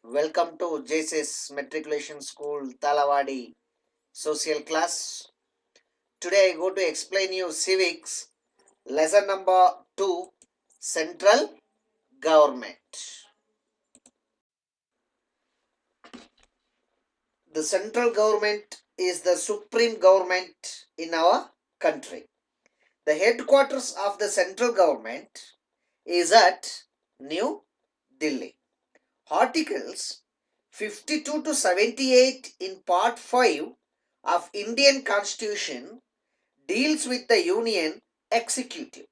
Welcome to JSS Matriculation School, Talawadi Social Class. Today I go to explain you Civics, lesson number 2, Central Government. The central government is the supreme government in our country. The headquarters of the central government is at New Delhi. Articles 52 to 78 in Part 5 of Indian Constitution deals with the Union Executive.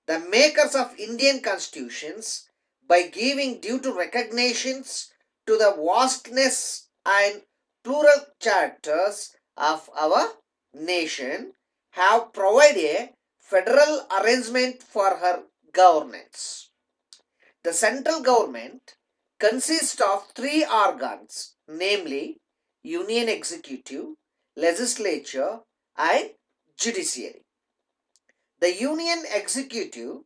The makers of Indian Constitutions, by giving due to recognitions to the vastness and plural characters of our nation, have provided a federal arrangement for her governance. The central government consists of three organs, namely Union Executive, Legislature, and Judiciary. The Union Executive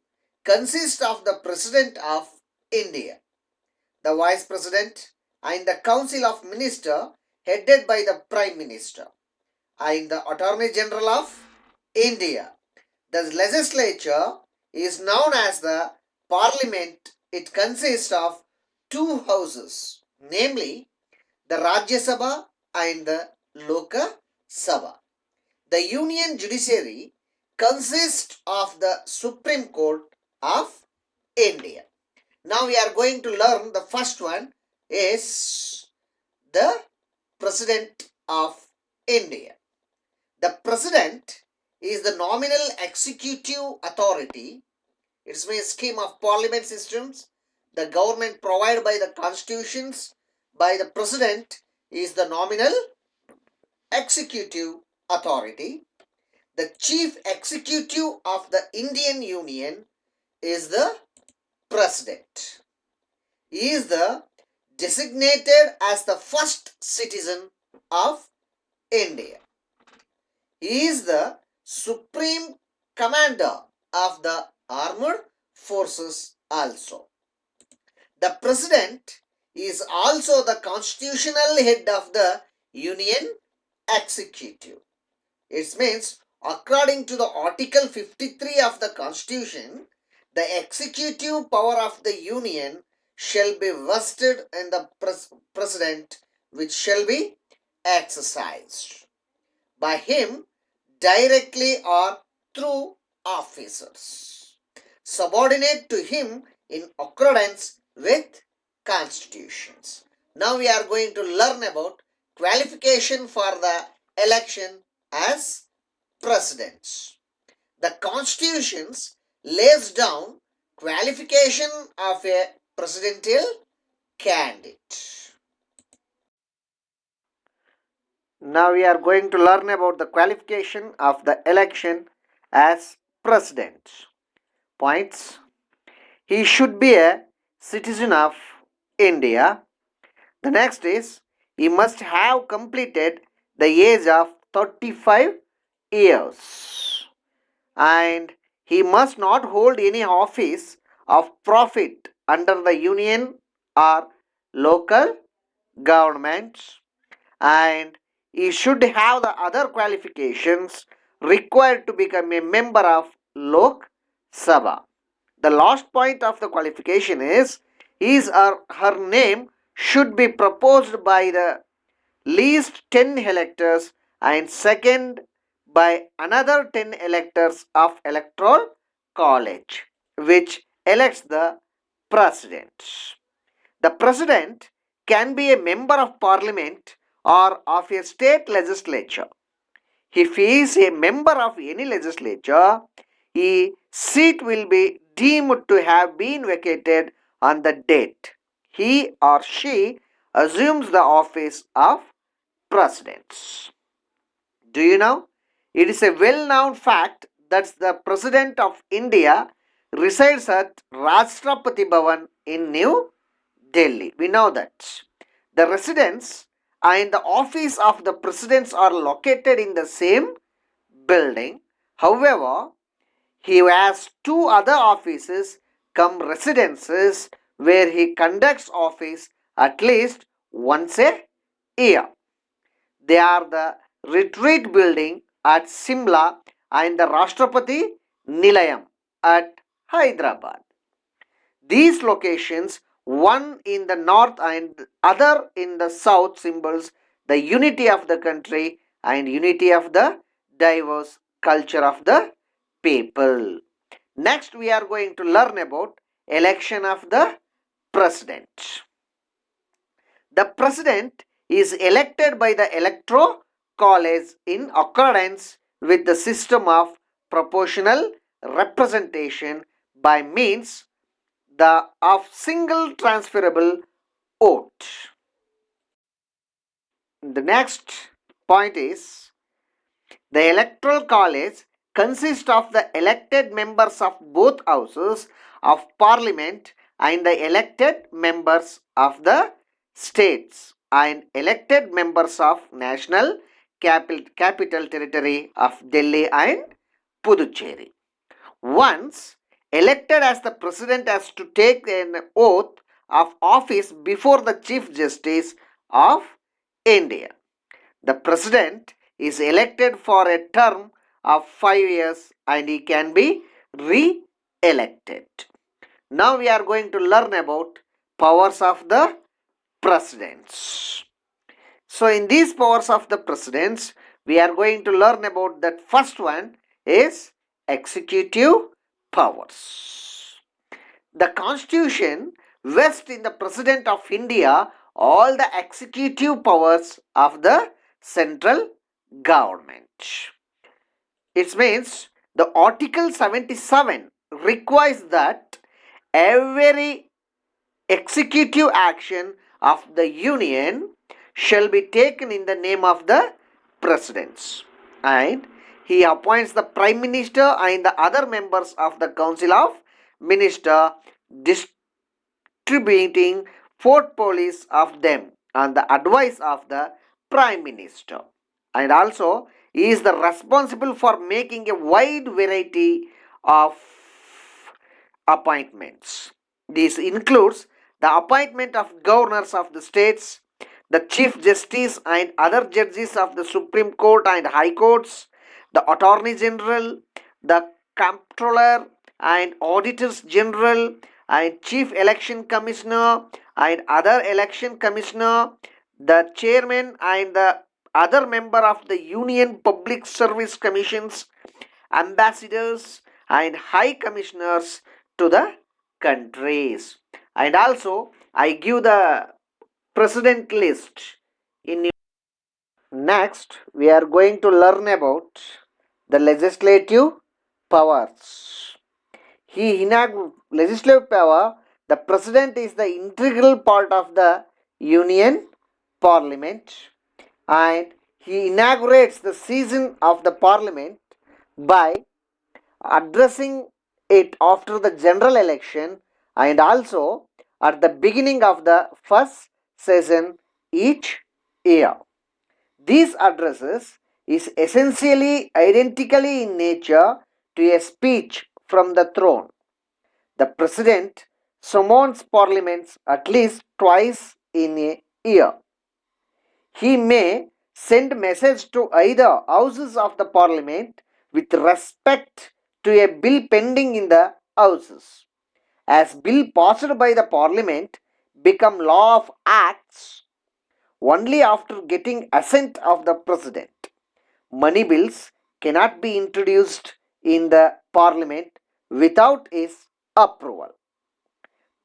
consists of the President of India, the Vice President, and the Council of Ministers headed by the Prime Minister, and the Attorney General of India. The legislature is known as the Parliament. It consists of two houses, namely the Rajya Sabha and the Loka Sabha. The Union Judiciary consists of the Supreme Court of India. Now we are going to learn the first one is the President of India. The President is the nominal executive authority. It's a scheme of parliament systems. The government provided by the constitutions by the President is the nominal executive authority. The chief executive of the Indian Union is the President. He is the designated as the first citizen of India. He is the supreme commander of the armed forces also. The President is also the constitutional head of the Union Executive. It means according to the Article 53 of the Constitution, the executive power of the Union shall be vested in the President, which shall be exercised by him directly or through officers subordinate to him in accordance with constitutions. Now we are going to learn about qualification for the election as presidents. The constitutions lays down qualification of a presidential candidate. Now we are going to learn about the qualification of the election as president. Points. He should be a citizen of India. The next is he must have completed the age of 35 years and he must not hold any office of profit under the union or local governments, and he should have the other qualifications required to become a member of Lok Sabha. The last point of the qualification is his or her name should be proposed by the least 10 electors and second by another 10 electors of electoral college, which elects the president. The president can be a member of parliament or of a state legislature. If he is a member of any legislature, his seat will be deemed to have been vacated on the date he or she assumes the office of president. Do you know? It is a well known fact that the President of India resides at Rashtrapati Bhavan in New Delhi. We know that. The residence and the office of the presidents are located in the same building. However, he has two other offices come residences where he conducts office at least once a year. They are the retreat building at Simla and the Rashtrapati Nilayam at Hyderabad. These locations, one in the north and other in the south, symbols the unity of the country and unity of the diverse culture of the people. Next, we are going to learn about election of the president. The president is elected by the electoral college in accordance with the system of proportional representation by means of single transferable vote. The next point is the electoral college consists of the elected members of both houses of parliament and the elected members of the states and elected members of national capital territory of Delhi and Puducherry. Once elected as the president has to take an oath of office before the Chief Justice of India. The president is elected for a term of 5 years and he can be re-elected. Now we are going to learn about powers of the presidents. So in these powers of the presidents, we are going to learn about that first one is executive powers. The constitution vests in the president of India all the executive powers of the central government. It means the Article 77 requires that every executive action of the union shall be taken in the name of the presidents, and he appoints the prime minister and the other members of the council of minister, distributing portfolios of them on the advice of the prime minister, and also he is the responsible for making a wide variety of appointments. This includes the appointment of governors of the states, the chief justice and other judges of the Supreme Court and High Courts, the attorney general, the comptroller and auditors general and chief election commissioner and other election commissioner, the chairman and the other member of the union public service commissions, ambassadors and high commissioners to the countries. And also I give the president list in. Next we are going to learn about the legislative powers. Legislative power, the president is the integral part of the union parliament and he inaugurates the season of the parliament by addressing it after the general election and also at the beginning of the first session each year. These addresses is essentially identically in nature to a speech from the throne. The president summons parliaments at least twice in a year. He may send message to either houses of the parliament with respect to a bill pending in the houses. As bill passed by the parliament become law of acts only after getting assent of the president. Money bills cannot be introduced in the parliament without his approval.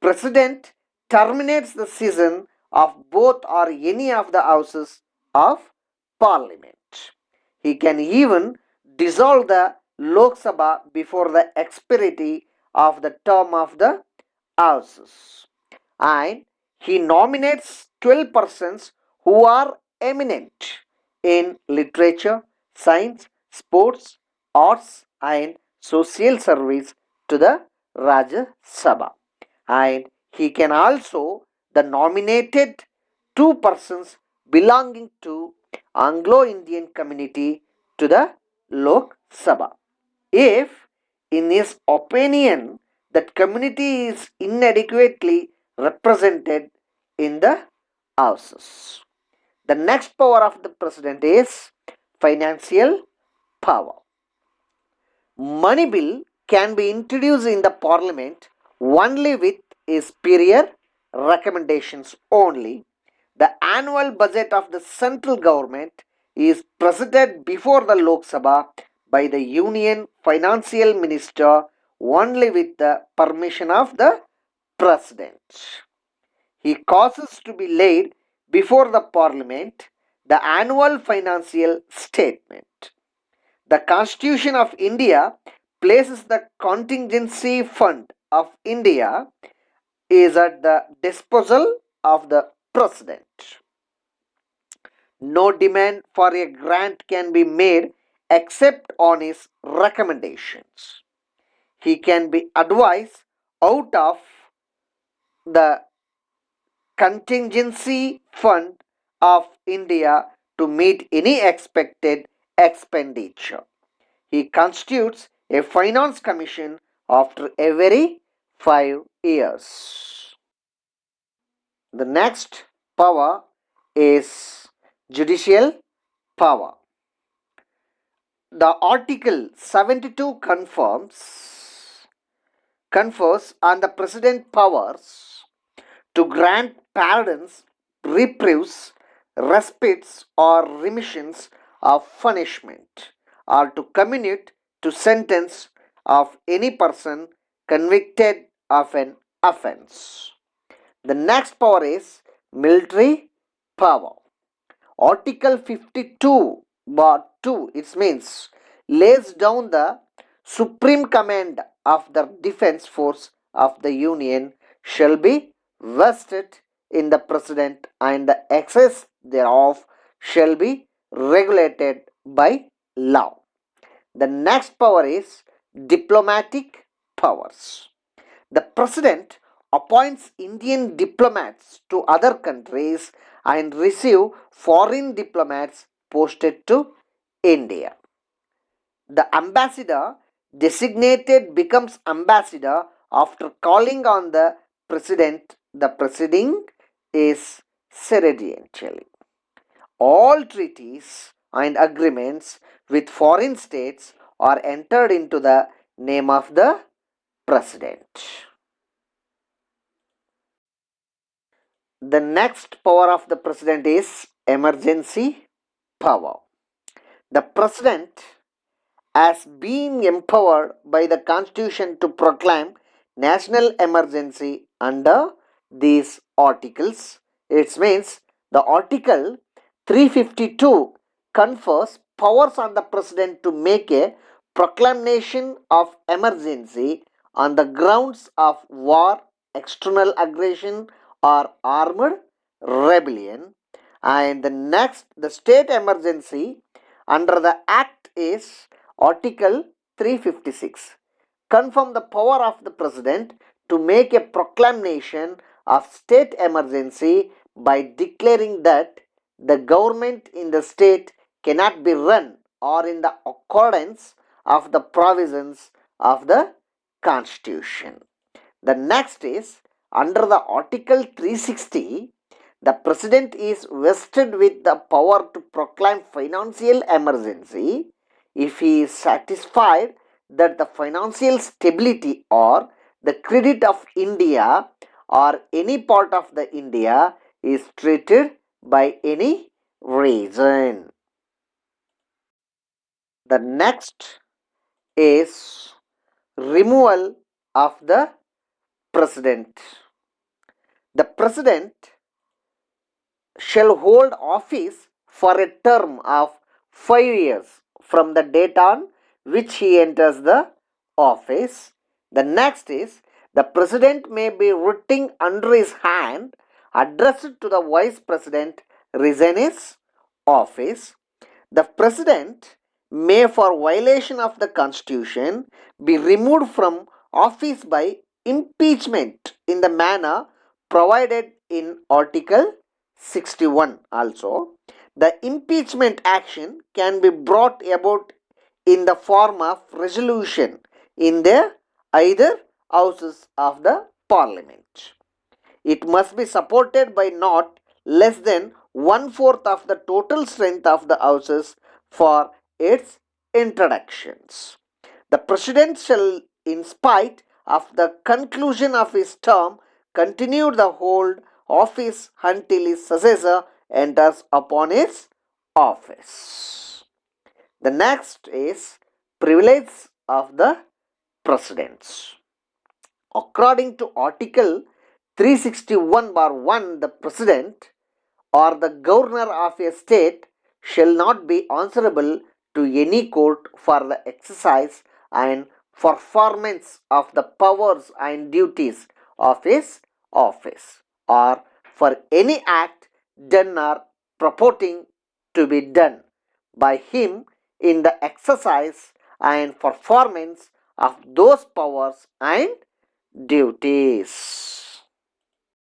President terminates the session of both or any of the houses of parliament. He can even dissolve the Lok Sabha before the expiry of the term of the houses. And he nominates 12 persons who are eminent in literature, science, sports, arts and social service to the Rajya Sabha. And he can also the nominated 2 persons belonging to Anglo-Indian community to the Lok Sabha. If in his opinion that community is inadequately represented, in the houses. The next power of the president is financial power. Money bill can be introduced in the parliament only with a superior recommendations only. The annual budget of the central government is presented before the Lok Sabha by the Union Financial Minister only with the permission of the President. He causes to be laid before the Parliament the annual financial statement. The Constitution of India places the contingency fund of India is at the disposal of the President. No demand for a grant can be made except on his recommendations. He can be advised out of the contingency fund of India to meet any expected expenditure. He constitutes a finance commission after every 5 years. The next power is judicial power. The Article 72 confers on the President powers to grant pardons, reprieves, respites, or remissions of punishment, or to commute to sentence of any person convicted of an offence. The next power is military power. Article 52 bar 2, it means, lays down the supreme command of the defense force of the Union shall be vested in the President, and the excess thereof shall be regulated by law. The next power is diplomatic powers. The President appoints Indian diplomats to other countries and receive foreign diplomats posted to India. The ambassador designated becomes ambassador after calling on the President. The proceeding is ceremonial. All treaties and agreements with foreign states are entered into the name of the President. The next power of the President is emergency power. The President has been empowered by the Constitution to proclaim national emergency under these articles. It means the Article 352 confers powers on the President to make a proclamation of emergency on the grounds of war, external aggression, or armed rebellion. And the next, the state emergency under the Act is Article 356. Confirm the power of the President to make a proclamation of state emergency by declaring that the government in the state cannot be run or in the accordance of the provisions of the Constitution. The next is under the Article 360, the President is vested with the power to proclaim financial emergency if he is satisfied that the financial stability or the credit of India or any part of the India is treated by any reason. The next is removal of the President. The President shall hold office for a term of 5 years from the date on which he enters the office. The next is the President may be written under his hand addressed to the Vice President resign his office. The President may, for violation of the Constitution, be removed from office by impeachment in the manner provided in Article 61 also. The impeachment action can be brought about in the form of resolution in the either houses of the Parliament. It must be supported by not less than one-fourth of the total strength of the houses for its introductions. The president shall, in spite of the conclusion of his term, continue the hold office until his successor enters upon his office. The next is privilege of the presidents. According to Article 361 bar 1, the president or the governor of a state shall not be answerable to any court for the exercise and performance of the powers and duties of his office, or for any act done or purporting to be done by him in the exercise and performance of those powers and duties.